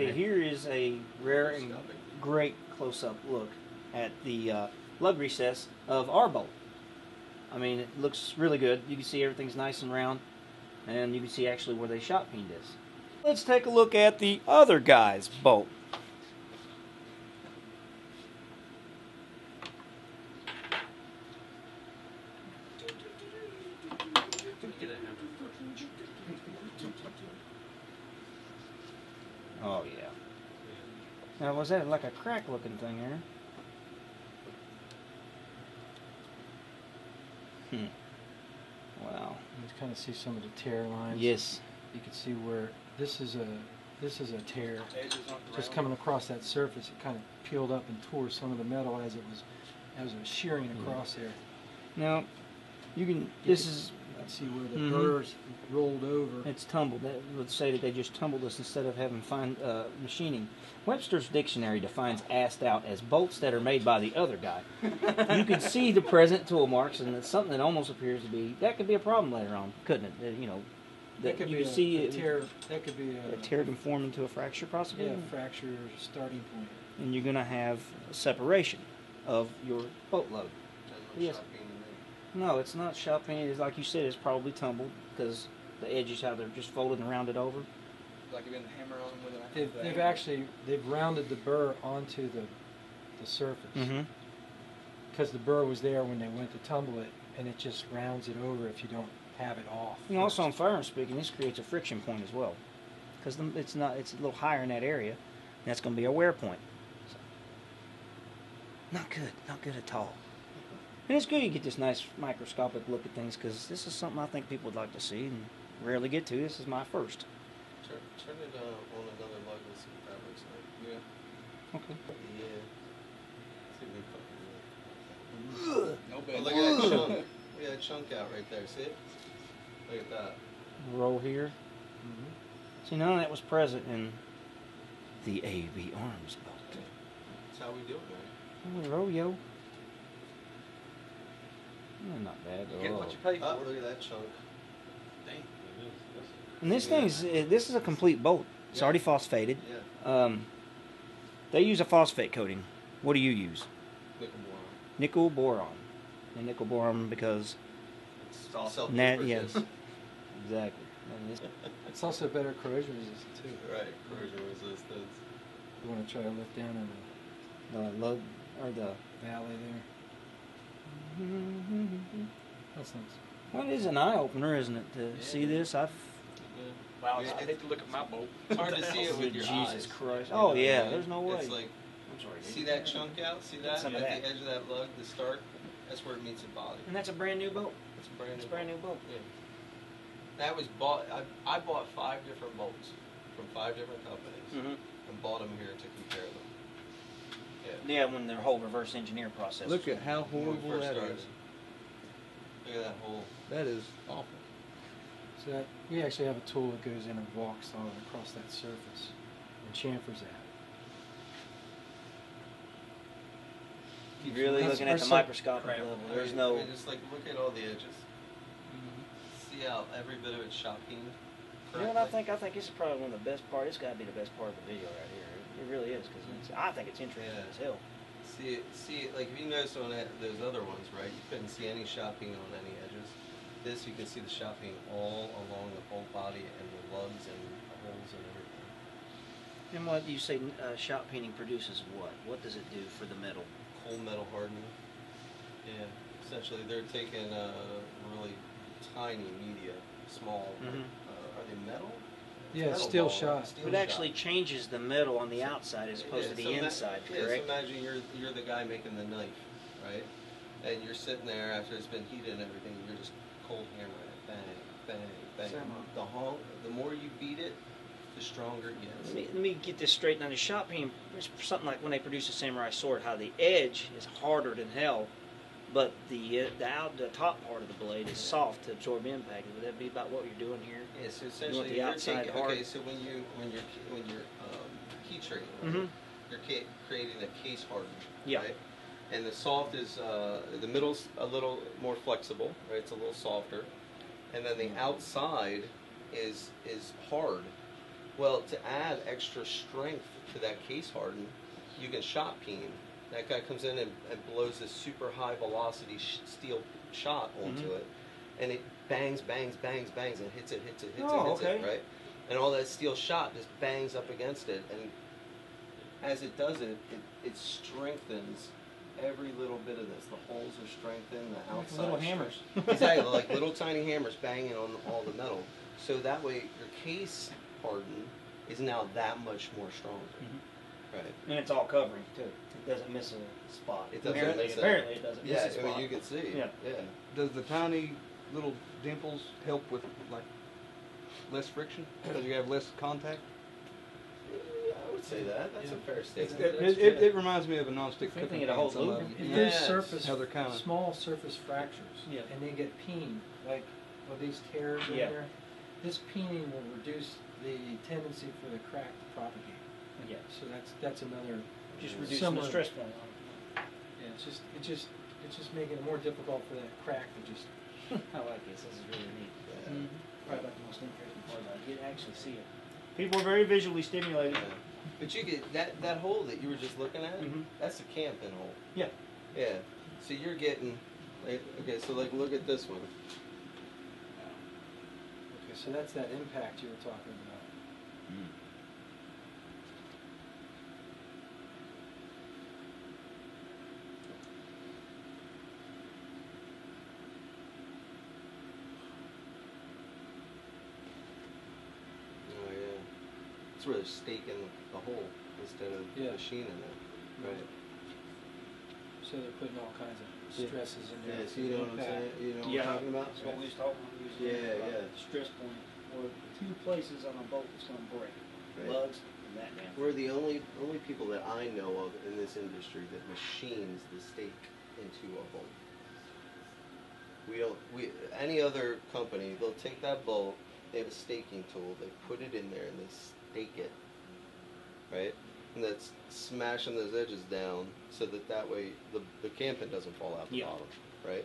Okay, here is a rare and great close-up look at the lug recess of our bolt. I mean, it looks really good. You can see everything's nice and round, and you can see actually where they shot peened is. Let's take a look at the other guy's bolt. Oh yeah. Now was that like a crack looking thing there? Wow. You can kind of see some of the tear lines. Yes. You can see where this is a tear just coming across that surface. It kind of peeled up and tore some of the metal as it was shearing across there. Now you can. You can see where the burrs rolled over. It's tumbled. That would say that they just tumbled this instead of having fine machining. Webster's dictionary defines assed out as bolts that are made by the other guy. You can see the present tool marks, and it's something that almost appears to be that could be a problem later on, couldn't it? You know, that could you be can see a tear. That could be a tear can form into a fracture, possibly. Yeah, fracture starting point. And you're going to have separation of your bolt lug. Yes. No, it's not shot peening. It's like you said, it's probably tumbled because the edges, how they're just folded and rounded over. Like you've been hammer on with They've rounded the burr onto the surface because the burr was there when they went to tumble it, and it just rounds it over if you don't have it off. And also, on firearm speaking, this creates a friction point as well because it's a little higher in that area. And that's going to be a wear point. So, not good at all. And it's good you get this nice microscopic look at things because this is something I think people would like to see and rarely get to. This is my first. Turn it on another lug and see what that looks like. Yeah. Okay. Yeah. See if we fucking no bad. Oh, look at that chunk. Look at that chunk out right there. See it? Look at that. Roll here. See, none of that was present in the AV Arms bolt. That's how we do it, man. Roll, yo. Not bad. You get what you pay for. Look at that chunk. Dang. And this this is a complete bolt. It's already phosphated. Yeah. They use a phosphate coating. What do you use? Nickel boron. Nickel boron. And nickel boron because it's also yes. Exactly. It's also better corrosion resistant too. Right, corrosion resistance. You want to try to look down in the lug or the valley there. That's nice. Well, it is an eye opener, isn't it, to see this? Wow, I hate to look at my bolt. It's hard to see it with your eyes. Jesus Christ. Oh, yeah, there's no way. It's like, I'm sorry. See that chunk out? See that? At the edge of that lug, the start? That's where it meets the body. And that's a brand new bolt? It's a brand new brand new bolt. Yeah. That was bought, I bought 5 different bolts from 5 different companies and bought them here to compare them. Yeah, when their whole reverse engineer process. Look at how horrible that is. Look at that hole. That is awful. So we actually have a tool that goes in and walks all across that surface and chamfers that. You're really looking at the microscopic level. There's no. I mean, just like look at all the edges. See how every bit of it's shot peened. You know what I think? I think this is probably one of the best parts. It's got to be the best part of the video right here. It really is because I think it's interesting as hell. See it, like if you notice on those other ones, right? You couldn't see any shot peen on any edges. This you can see the shot peen all along the whole body and the lugs and the holes and everything. And what do you say? Shot peening produces what? What does it do for the metal? Cold metal hardening. Yeah, essentially they're taking really tiny media, small. Are they metal? Yeah, steel shot. It actually changes the metal on the outside as opposed to the inside, correct? So imagine you're the guy making the knife, right? And you're sitting there after it's been heated and everything, you're just cold hammering it, bang, bang, bang. The more you beat it, the stronger it gets. Let me get this straight. Now the shot peen is something like when they produce a samurai sword, how the edge is harder than hell, but the top part of the blade is soft to absorb impact. Would that be about what you're doing here? Yeah, so essentially the outside hard. Okay, so when you're heat treating, you're creating a case hardened, right? And the soft is the middle's a little more flexible, right? It's a little softer, and then the outside is hard. Well, to add extra strength to that case harden, you can shot peen. That guy comes in and blows this super high velocity steel shot onto it, and it bangs, bangs, bangs, bangs, and hits it, hits it, hits it, hits it, right? And all that steel shot just bangs up against it, and as it does it, it strengthens every little bit of this. The holes are strengthened, the outside. Little hammers. Exactly, like little tiny hammers banging on all the metal. So that way your case harden is now that much more stronger. Right. And it's all covering too. It doesn't miss a spot. It doesn't apparently, miss apparently it doesn't miss a I spot. mean, you can see. Yeah. Does the tiny little dimples help with like less friction because you have less contact? Yeah, I would say that. That's a fair statement. It reminds me of a nonstick Same thing cooking at a whole pan. Some of loop. them. If Yeah. there's Yes. surface, How they're kinda- small surface fractures, Yeah. and they get peened, like these tears in Yeah. there, this peening will reduce the tendency for the crack to propagate. Yeah. So that's another. Just reducing similar- the stress point. Yeah, it's just making it more difficult for that crack to just. I like this. This is really neat. Yeah. Probably about the most interesting part about it. You can actually see it. People are very visually stimulated. Yeah. But you get that hole that you were just looking at. Mhm. That's a camping hole. Yeah. Yeah. So you're getting. Like, okay, so like look at this one. Okay, so that's that impact you were talking about. Oh yeah. It's where they're staking the hole instead of Yeah. machining it. Right. So they're putting all kinds of stresses in there. Yeah. So you know what I'm Impact. saying? You know what Yeah. I'm talking about? That's what we was talking about. We was talking Yeah, about yeah. the stress point, or two places on a boat that's going to break. Right. Lugs and that damn. We're the only people that I know of in this industry that machines the stake into a bolt. We any other company, they'll take that bolt, they have a staking tool, they put it in there and they stake it, right? And that's smashing those edges down so that way the camping doesn't fall out the Yeah. bottom, right?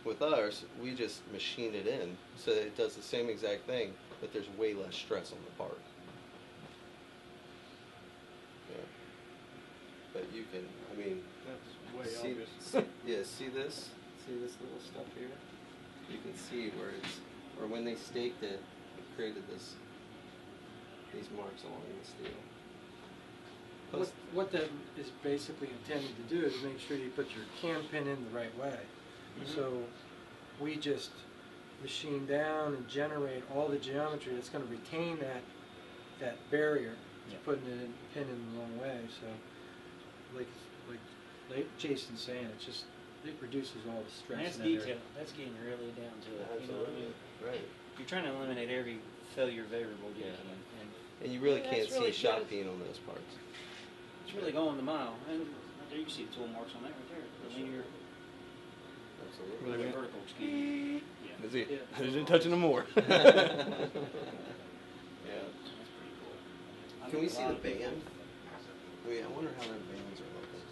With ours, we just machine it in so that it does the same exact thing, but there's way less stress on the part. Yeah. But you can, I mean, That's way see, obvious. yeah, see this? See this little stuff here? You can see where it's, or when they staked it, it created these marks along the steel. Plus, What that is basically intended to do is make sure you put your cam pin in the right way. So we just machine down and generate all the geometry that's going to retain that barrier. Yeah. Putting it in, pin in the wrong way. So like Jason's saying, it reduces all the stress. That's in that area. detail. That's getting really down to it. You know what I absolutely, mean? right. You're trying to eliminate every failure variable you Yeah. can. And And you really Yeah, can't it's really see shot good. peen on those parts. it's really going the mile. And right there you can see the tool marks on that right there. The linear, Absolutely. or the vertical, excuse me. Yeah. That's it. Yeah. I didn't touch it no more. Yeah. That's pretty cool. I Can we think a see lot the of people- band? I wonder how their bands are looking.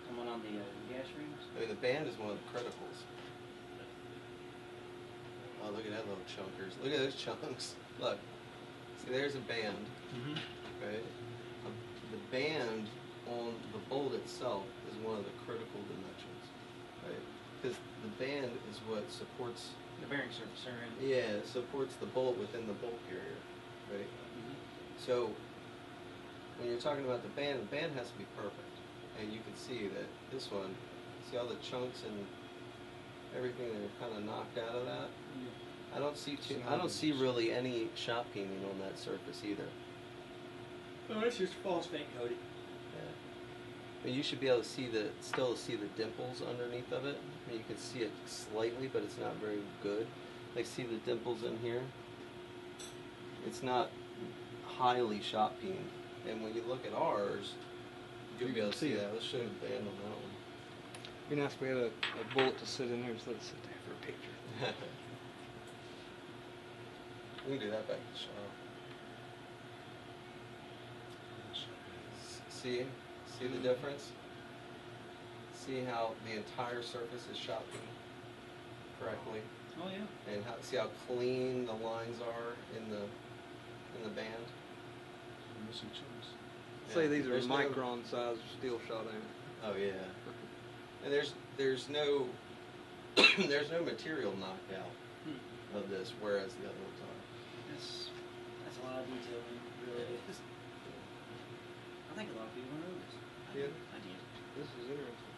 Coming on the gas rings? I mean, the band is one of the criticals. Oh, look at that little chunkers. Look at those chunks. Look. See, there's a band, right? The band on the bolt itself is one of the critical dimensions, right? Because the band is what supports, The bearing surface are in. yeah, supports the bolt within the bolt carrier, right? So, when you're talking about the band has to be perfect. And you can see that this one, see all the chunks and everything that are kind of knocked out of that? I don't see really any shot peening on that surface either. Oh, it's just false paint coating. Yeah. But you should be able to still see the dimples underneath of it. I mean, you can see it slightly, but it's not very good. Like, see the dimples in here? It's not highly shot peened. And when you look at ours, you'll be able to see that. Let's show you the band on that one. It'd be nice if we had a bullet to sit in there. Just let it sit there for a picture. We can do that back to the shop. See the difference? See how the entire surface is shot peened correctly, Oh, yeah. and see how clean the lines are in in the band. Missing chunks. Say these are There's no- micron size steel shot amp. Oh yeah. And there's no there's no material knockout of this, whereas the other ones are. That's a lot of detail, man. It really is. I think a lot of people know this. Yeah. I did. This is interesting.